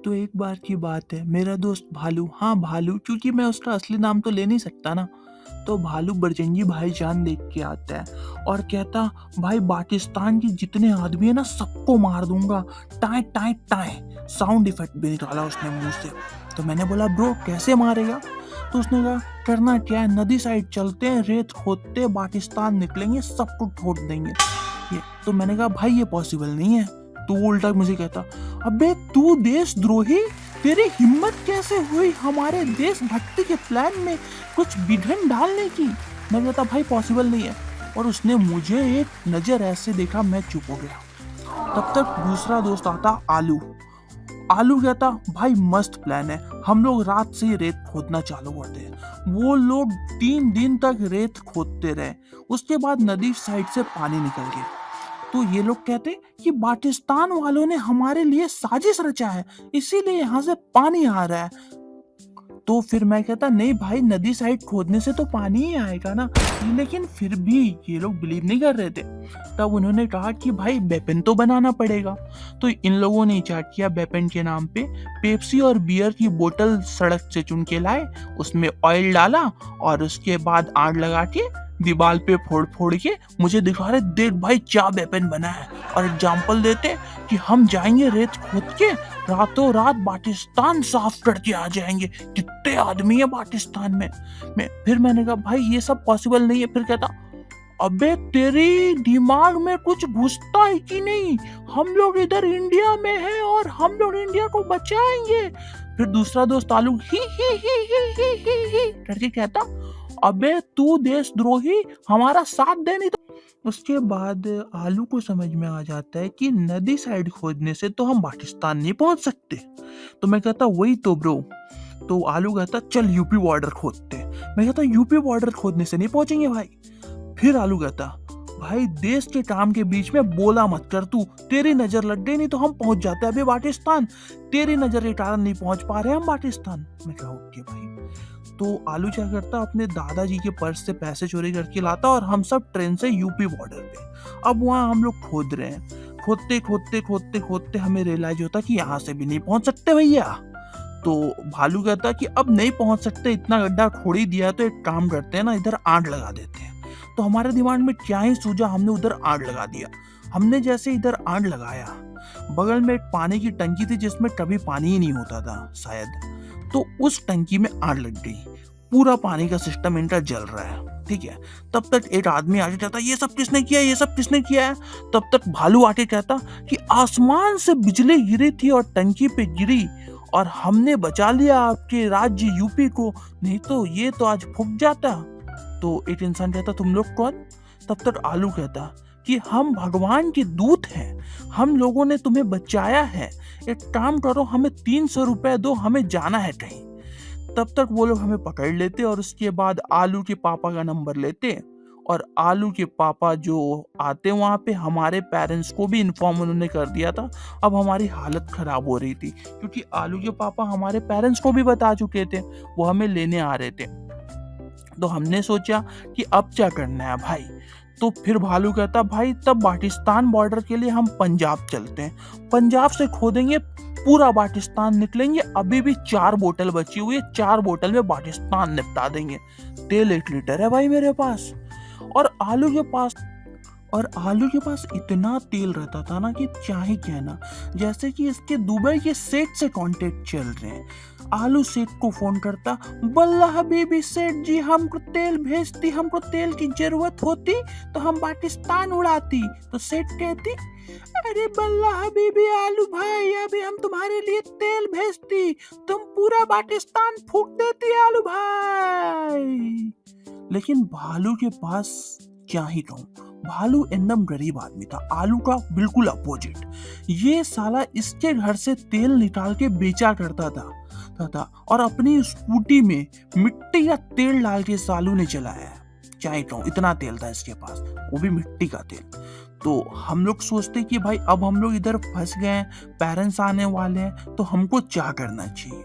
तो एक बार की बात है, मेरा दोस्त भालू, हाँ भालू, क्योंकि मैं उसका असली नाम तो ले नहीं सकता ना। तो भालू बजरंगी भाईजान देख के आता है और कहता, भाई पाकिस्तान के जितने आदमी है ना सबको मार दूंगा, tie tie tie. Sound effect भी निकाला उसने मुंह से। तो मैंने बोला, ब्रो कैसे मारेगा? तो उसने कहा, करना क्या है, नदी साइड चलते हैं, रेत खोदते हैं, पाकिस्तान निकलेंगे, सबको ठोक देंगे। ये तो मैंने कहा, भाई ये पॉसिबल नहीं है। तो वो उल्टा मुझे कहता, अबे तू देशद्रोही, तेरी हिम्मत कैसे हुई हमारे देश भक्ति के प्लान में कुछ विघन डालने की? मैं कहता, भाई पॉसिबल नहीं है। और उसने मुझे एक नजर ऐसे देखा, मैं चुप हो गया। तब तक दूसरा दोस्त आता, आलू। आलू कहता, भाई मस्त प्लान है, हम लोग रात से ही रेत खोदना चालू करते हैं। वो लोग 3 दिन तक रेत खोदते रहे, उसके बाद नदी साइड से पानी निकल गया। तो ये लोग कहते कि पाकिस्तान वालों ने हमारे लिए साजिश रचा है, इसीलिए यहाँ से पानी आ रहा है। तो फिर मैं कहता, नहीं भाई, नदी साइड खोदने से तो पानी ही आएगा ना। लेकिन फिर भी ये लोग बिलीव नहीं कर रहे थे। तब उन्होंने कहा कि भाई वेपन तो बनाना पड़ेगा। तो इन लोगों ने चार्ट किया, वेपन के नाम पे पेप्सी और बियर की बोतल सड़क से चुन के लाए, उसमें ऑयल डाला और उसके बाद आग लगा के दीवार पे फोड़ फोड़ के मुझे दिखा रहे, देख भाई क्या वेपन बना है। और एग्जाम्पल देते कि हम जाएंगे रेत खोद के, रातों रात पाकिस्तान साफ करके आ जाएंगे, कितने आदमी है पाकिस्तान में। फिर मैंने कहा, भाई ये सब पॉसिबल नहीं है। फिर कहता, अबे तेरी दिमाग में कुछ घुसता है कि नहीं, हम लोग इधर इंडिया में हैं और हम लोग इंडिया को बचाएंगे। फिर दूसरा दोस्त आलू ही करके कहता, अबे तू देशद्रोही, हमारा साथ दे नहीं तो। उसके बाद आलू को समझ में आ जाता है कि नदी साइड खोदने से तो हम पाकिस्तान नहीं पहुंच सकते। तो मैं कहता, वही तो ब्रो। तो आलू कहता, चल यूपी बॉर्डर खोदते। मैं कहता, यूपी बॉर्डर खोदने से नहीं पहुंचेंगे भाई। फिर आलू कहता, भाई देश के काम के बीच में बोला मत कर तू, तेरी नजर लग गई नहीं तो हम पहुंच जाते अभी पाकिस्तान, तेरी नजर के कारण नहीं पहुंच पा रहे हम पाकिस्तान। मैं कहा, ओके भाई। तो आलू क्या करता, अपने दादाजी के पर्स से पैसे चोरी करके लाता और हम सब ट्रेन से यूपी बॉर्डर पे। अब वहाँ हम लोग खोद रहे हैं, खोदते खोदते खोदते खोदते हमें रियलाइज होता कि यहाँ से भी नहीं पहुंच सकते भैया। तो भालू कहता कि अब नहीं पहुंच सकते, इतना गड्ढा खोड़ ही दिया, तो एक काम करते हैं ना, इधर आग लगा देते हैं। तो हमारे दिमाग में क्या ही सूझा, हमने उधर आग लगा दिया। हमने जैसे इधर आग लगाया, बगल में एक पानी की टंकी थी जिसमें कभी पानी ही नहीं होता था शायद, तो उस टंकी में आग लग गई। पूरा पानी का सिस्टम इनका जल रहा है, ठीक है। तब तक एक आदमी आके कहता, ये सब किसने किया, ये सब किसने किया है? तब तक भालू आके कहता कि आसमान से बिजली गिरी थी और टंकी पे गिरी और हमने बचा लिया आपके राज्य यूपी को, नहीं तो ये तो आज फूक जाता। तो एक इंसान कहता, तुम लोग कौन? तब तक आलू कहता कि हम भगवान के दूत हैं, हम लोगों ने तुम्हें बचाया है, एक काम करो, हमें 300 रुपए दो, हमें जाना है कहीं। तब तक वो लोग हमें पकड़ लेते और उसके बाद आलू के पापा का नंबर लेते और आलू के पापा जो आते वहाँ पे, हमारे पेरेंट्स को भी इन्फॉर्म उन्होंने कर दिया था। अब हमारी हालत खराब हो रही थी क्योंकि आलू के पापा हमारे पेरेंट्स को भी बता चुके थे, वो हमें लेने आ रहे थे। तो हमने सोचा कि अब क्या करना है भाई। तो फिर भालू कहता, भाई तब पाकिस्तान बॉर्डर के लिए हम पंजाब चलते हैं, पंजाब से खोदेंगे, पूरा पाकिस्तान निकलेंगे। अभी भी 4 बोतल बची हुई है, 4 बोतल में पाकिस्तान निपटा देंगे। तेल 1 लीटर है भाई मेरे पास। और आलू के पास इतना तेल रहता था ना कि क्या ही कहना, जैसे कि इसके दुबई के सेठ से कांटेक्ट चल रहे हैं। आलू सेठ को फोन करता, बल्ला हबीबी सेठ जी, हमको तेल भेजती, हमको तेल की जरूरत होती तो हम पाकिस्तान उड़ाती। तो सेठ कहती, अरे बल्ला हबीबी आलू भाई, अभी हम तुम्हारे लिए तेल भेजती, तुम पूरा पाकिस्तान फूक देती आलू भाई। लेकिन भालू के पास क्या ही कहूं, भालू एकदम गरीब आदमी था, आलू का बिल्कुल अपोजिट। ये साला इसके घर से तेल निकाल के बेचा करता था और अपनी स्कूटी में मिट्टी का तेल डाल के सालू ने चलाया है। क्या ही कहूं, इतना तेल था इसके पास, वो भी मिट्टी का तेल। तो हम लोग सोचते कि भाई अब हम लोग इधर फंस गए, पेरेंट्स आने वाले हैं, तो हमको क्या करना चाहिए।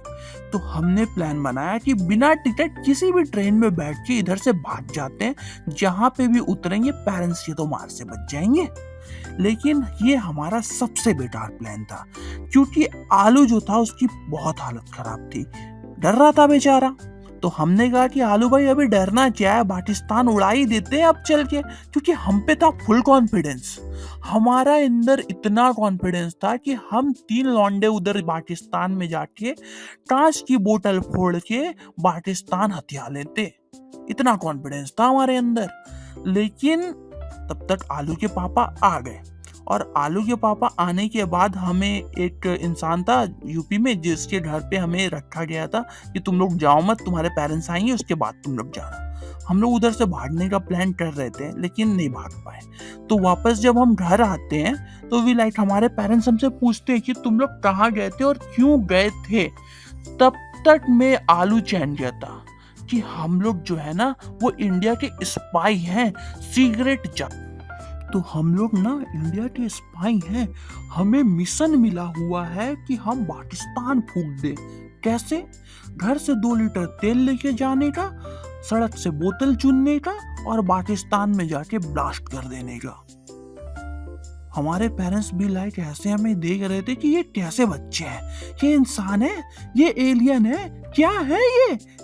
तो हमने प्लान बनाया कि बिना टिकट किसी भी ट्रेन में बैठ के इधर से भाग जाते हैं, जहां पे भी उतरेंगे पेरेंट्स के तो मार से बच जाएंगे। लेकिन ये हमारा सबसे बेकार प्लान था, क्योंकि आलू जो था उसकी बहुत हालत खराब थी, डर रहा था बेचारा। तो हमने कहा कि आलू भाई अभी डरना क्या है, पाकिस्तान उड़ा ही देते हैं अब चल के, क्योंकि हम पे था फुल कॉन्फिडेंस। हमारा अंदर इतना कॉन्फिडेंस था कि हम 3 लौंडे उधर पाकिस्तान में जाके कांच की बोतल फोड़ के पाकिस्तान हथिया लेते, इतना कॉन्फिडेंस था हमारे अंदर। लेकिन तब तक आलू के पापा आ गए, और आलू के पापा आने के बाद हमें एक इंसान था यूपी में जिसके घर पे हमें रखा गया था कि तुम लोग जाओ मत, तुम्हारे पेरेंट्स आएंगे उसके बाद तुम लोग जाना। हम लोग उधर से भागने का प्लान कर रहे थे लेकिन नहीं भाग पाए। तो वापस जब हम घर आते हैं तो वी लाइक हमारे पेरेंट्स हमसे पूछते हैं कि तुम लोग कहाँ गए थे और क्यों गए थे। तब तक मैं आलू चैन गया था कि हम लोग जो है ना वो इंडिया के स्पाई हैं, सीक्रेट तो हम लोग ना इंडिया के स्पाई हैं, हमें मिशन मिला हुआ है कि हम पाकिस्तान फूंक दे। कैसे? घर से 2 लीटर तेल लेके जाने का, सड़क से बोतल चुनने का और पाकिस्तान में जाके ब्लास्ट कर देने का। हमारे पेरेंट्स भी लाइक ऐसे हमें देख रहे थे कि ये कैसे बच्चे हैं, ये इंसान है, ये एलियन है, क्या है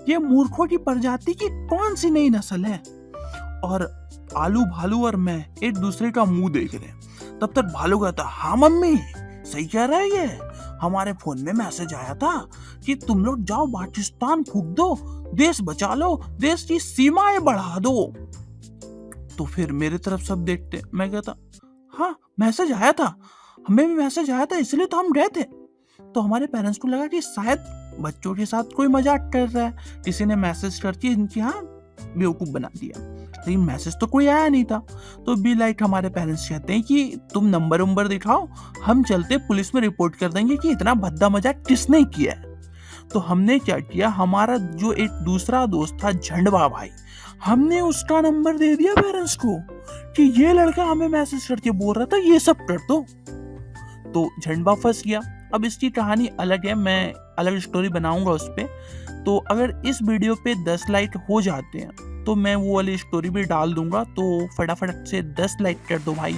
ये मूर्खों की प्रजाति की कौन सी नई नस्ल है। और आलू भालू और मैं एक दूसरे का मुंह देख रहे हैं। तब तक भालू कहता, हाँ मम्मी सही कह रहा है ये, हमारे फोन में मैसेज आया था कि तुम लोग जाओ पाकिस्तान फूंक दो, देश बचा लो, देश की सीमाएं बढ़ा दो। तो फिर मेरे तरफ सब देखते, मैं कहता हाँ मैसेज आया था, हमें भी मैसेज आया था इसलिए तो हम गए थे। तो हमारे पेरेंट्स को लगा कि शायद बच्चों के साथ कोई मजाक कर रहा है, किसी ने मैसेज करके इनकी हाँ बेवकूफ बना दिया। लेकिन मैसेज तो कोई आया नहीं था। तो बी लाइक हमारे पेरेंट्स कहते हैं कि तुम नंबर दिखाओ, हम चलते पुलिस में रिपोर्ट कर देंगे कि इतना भद्दा मजाक किसने किया है। तो हमने क्या किया, हमारा जो एक दूसरा दोस्त था झंडवा भाई, हमने उसका नंबर दे दिया पेरेंट्स को कि ये लड़का हमें मैसेज करके बोल रहा था ये सब कर दो। तो झंडवा फंस गया। अब इसकी कहानी अलग है, मैं अलग स्टोरी बनाऊंगा उस पे। तो अगर इस वीडियो पे 10 लाइक हो जाते हैं तो मैं वो वाली स्टोरी भी डाल दूंगा। तो फटाफट से 10 लाइक कर दो भाई।